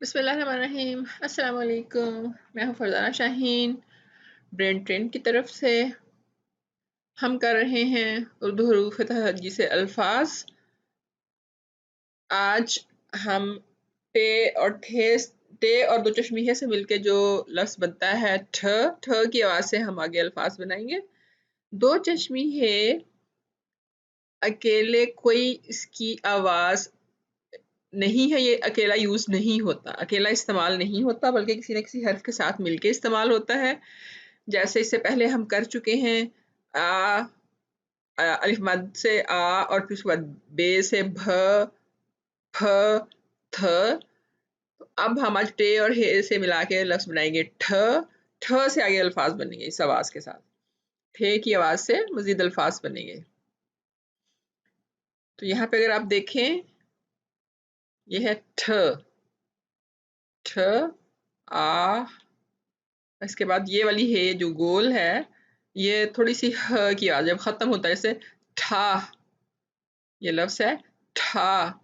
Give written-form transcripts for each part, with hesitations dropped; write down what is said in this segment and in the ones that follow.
बिस्मिल्लाहिर्रहमानिर्रहीम। अस्सलाम वालेकुम। मैं हूँ फरजाना शाहीन ब्रेन ट्रेन की तरफ से। हम कर रहे हैं उर्दू हरूफ तहज्जी से अल्फाज। आज हम टे और टे और दो चश्मीहे से मिलके जो लफ्ज़ बनता है ठ की आवाज़ से हम आगे अल्फाज बनाएंगे। दो चश्मीहे अकेले कोई इसकी आवाज़ नहीं है, ये अकेला यूज नहीं होता, अकेला इस्तेमाल नहीं होता, बल्कि किसी न किसी हर्फ के साथ मिलके इस्तेमाल होता है। जैसे इससे पहले हम कर चुके हैं आ, अलिफ मद से आ, और फिर उसके बाद बे से भ, फ, थ। तो अब हम आज टे और हे से मिला के लफ्ज बनाएंगे ठ से आगे अल्फाज बनेंगे इस आवाज के साथ। थे की आवाज से मजीद अल्फाज बनेंगे। तो यहाँ पे अगर आप देखें, ये है ठ आ, इसके बाद ये वाली है जो गोल है, ये थोड़ी सी ह की आवाज जब खत्म होता है, जैसे ठा, ये लफ्ज है ठा।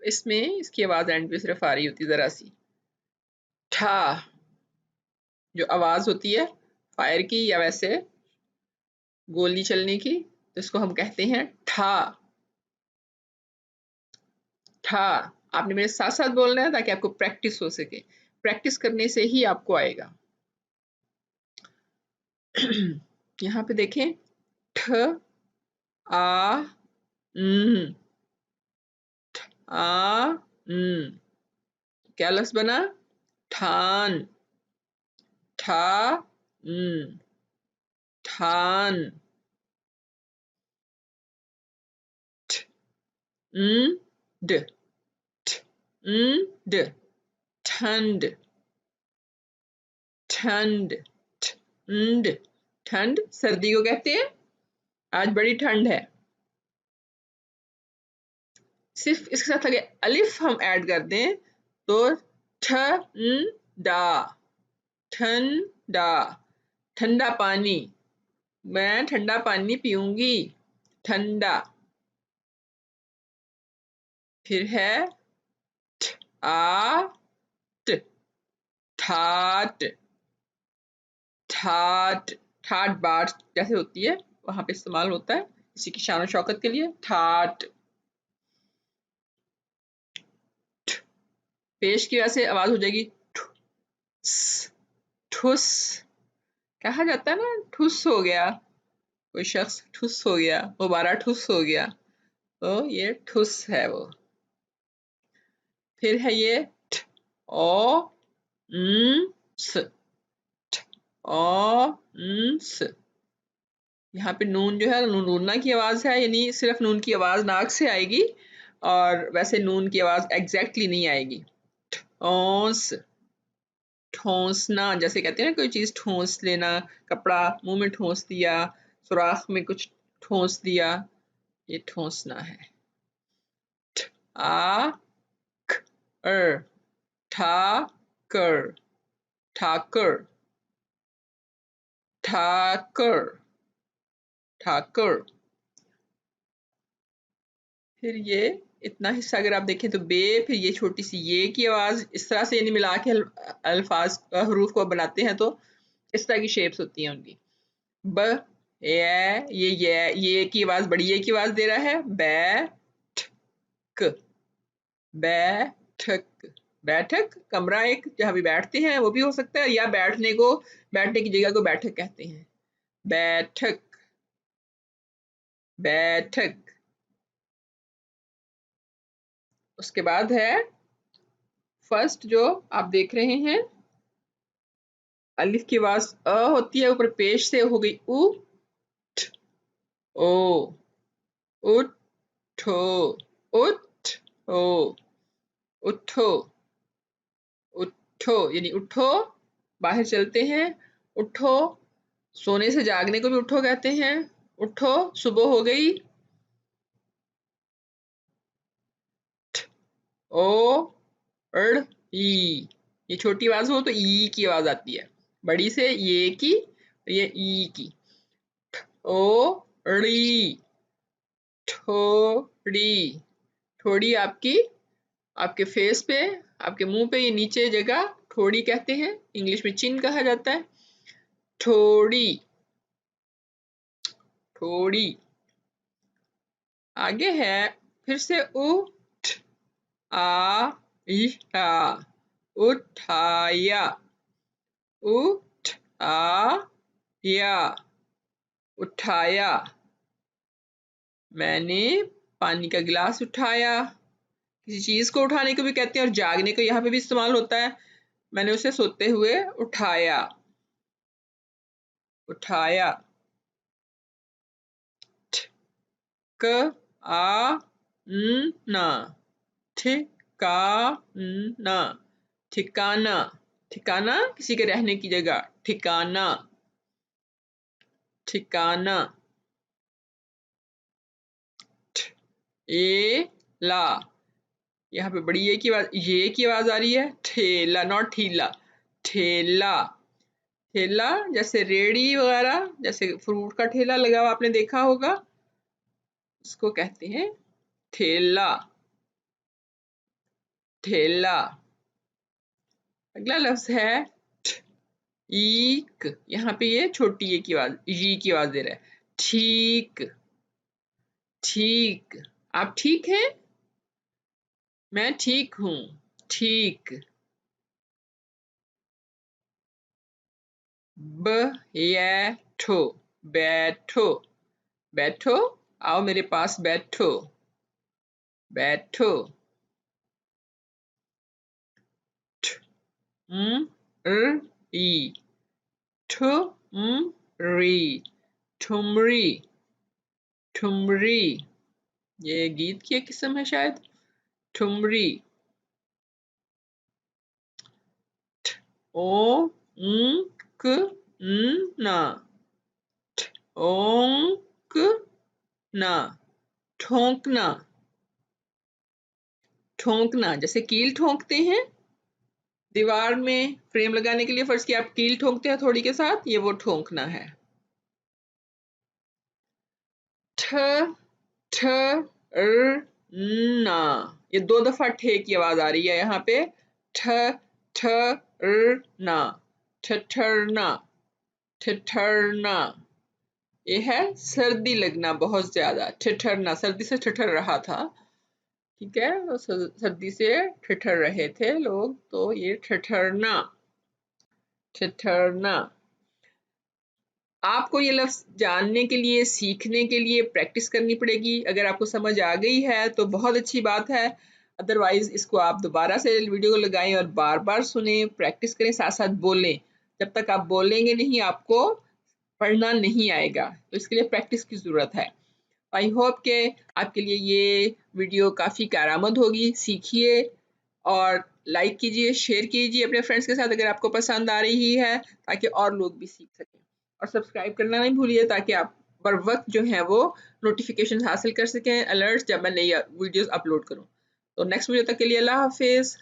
इसमें इसकी आवाज एंड पे सिर्फ आ रही होती जरा सी। ठा जो आवाज होती है फायर की या वैसे गोली चलने की, तो इसको हम कहते हैं ठा। ठा आपने मेरे साथ साथ बोलना है ताकि आपको प्रैक्टिस हो सके। प्रैक्टिस करने से ही आपको आएगा। यहाँ पे देखें, ठ आ आ क्या लफ्ज बना? ठान, ठा ठान। ड ड ठंड, ठंड, ठंड। ठंड सर्दी को कहते हैं। आज बड़ी ठंड है। सिर्फ इसके साथ लगे अलिफ हम ऐड कर दें तो ठंडा, ठंडा, ठंडा पानी। मैं ठंडा पानी पीऊंगी, ठंडा। फिर है आ ट, ठाट, ठाट। ठाट बाट जैसे होती है वहां पे इस्तेमाल होता है, किसी की शान और शौकत के लिए। ठाट। पेश की वजह से आवाज हो जाएगी ठुस। कहा जाता है ना, ठुस हो गया, कोई शख्स ठुस हो गया, दोबारा ठुस हो गया, तो ये ठुस है वो। फिर है ये ठ ओ स, ठ ओ स। यहाँ पे नून जो है नूना की आवाज है, यानी सिर्फ नून की आवाज नाक से आएगी और वैसे नून की आवाज एग्जैक्टली नहीं आएगी। ठोस, ठोसना, जैसे कहते हैं ना कोई चीज ठोस लेना, कपड़ा मुंह में ठोस दिया, सुराख में कुछ ठोस दिया, ये ठोसना है। आ क ठाकर, ठाकर, ठाकर, ठाकर। फिर ये इतना हिस्सा अगर आप देखें तो बे, फिर ये छोटी सी ये की आवाज इस तरह से यानी मिला के अल्फाज हरूफ को बनाते हैं, तो इस तरह की शेप्स होती हैं उनकी। ब ये की आवाज बड़ी ये की आवाज दे रहा है। बैठक, बैठक, बैठक कमरा एक जहां भी बैठते हैं वो भी हो सकता है, या बैठने को, बैठने की जगह को बैठक कहते हैं। बैठक, बैठक। उसके बाद है फर्स्ट जो आप देख रहे हैं, अलिफ की आवाज अ होती है, ऊपर पेश से हो गई उ ठ, ओ, उठो, उठ ओ, उठो, उठो यानी उठो, बाहर चलते हैं, उठो। सोने से जागने को भी उठो कहते हैं। उठो, सुबह हो गई। ओ अड़ ई, ये छोटी आवाज हो तो ई की आवाज आती है, बड़ी से ये की, ये ई की। ओ ड़ी, थोड़ी, थोड़ी आपकी आपके फेस पे आपके मुंह पे ये नीचे जगह ठोड़ी कहते हैं, इंग्लिश में चिन कहा जाता है। ठोड़ी, ठोड़ी। आगे है फिर से उठ आ या, उठाया, उठ आ या, उठाया। मैंने पानी का गिलास उठाया। किसी चीज को उठाने को भी कहते हैं और जागने को यहाँ पे भी इस्तेमाल होता है। मैंने उसे सोते हुए उठाया, उठाया। क आ न ना, ठिकाना, ठिकाना। ठिकाना किसी के रहने की जगह, ठिकाना, ठिकाना। ए ला, यहाँ पे बड़ी ये की आवाज आ रही है। ठेला, नॉट ठीला, ठेला। ठेला जैसे रेड़ी वगैरह, जैसे फ्रूट का ठेला लगा हुआ आपने देखा होगा, उसको कहते हैं ठेला, ठेला। अगला लफ्ज है ठीक। यहाँ पे ये छोटी ए की आवाज, ई की आवाज दे रहा है। ठीक, ठीक। आप ठीक हैं? मैं ठीक हूं। ठीक। बैठो, बैठो, बैठो। आओ मेरे पास बैठो, बैठो। री, ठुमरी, ठुमरी, ठुमरी। ये गीत की एक किस्म है शायद। ठुमरी। ओ क ना, ओंक ना, ठोंकना, ठोंकना। जैसे कील ठोंकते हैं दीवार में फ्रेम लगाने के लिए, फर्श की आप कील ठोंकते हैं थोड़ी के साथ, ये वो ठोंकना है। ठ, ठ, ना। ये 2 दफा ठे की आवाज आ रही है यहाँ पे। ठ, ठ, ना, ठठरना, ठठरना। ये है सर्दी लगना बहुत ज्यादा, ठिठरना, सर्दी से ठिठर रहा था। ठीक है, तो सर्दी से ठिठर रहे थे लोग, तो ये ठिठरना, ठिठरना। आपको ये लफ्ज जानने के लिए, सीखने के लिए प्रैक्टिस करनी पड़ेगी। अगर आपको समझ आ गई है तो बहुत अच्छी बात है, अदरवाइज इसको आप दोबारा से वीडियो को लगाएं और बार बार सुने, प्रैक्टिस करें, साथ साथ बोलें। जब तक आप बोलेंगे नहीं आपको पढ़ना नहीं आएगा, तो इसके लिए प्रैक्टिस की ज़रूरत है। आई होप के आपके लिए ये वीडियो काफ़ी कारआमद होगी। सीखिए और लाइक कीजिए, शेयर कीजिए अपने फ्रेंड्स के साथ अगर आपको पसंद आ रही है, ताकि और लोग भी सीख सकें। और सब्सक्राइब करना नहीं भूलिए, ताकि आप बर वक्त जो है वो नोटिफिकेशन हासिल कर सकें, अलर्ट्स, जब मैं नई वीडियोस अपलोड करूं। तो नेक्स्ट वीडियो तक के लिए अल्लाह हाफिज़।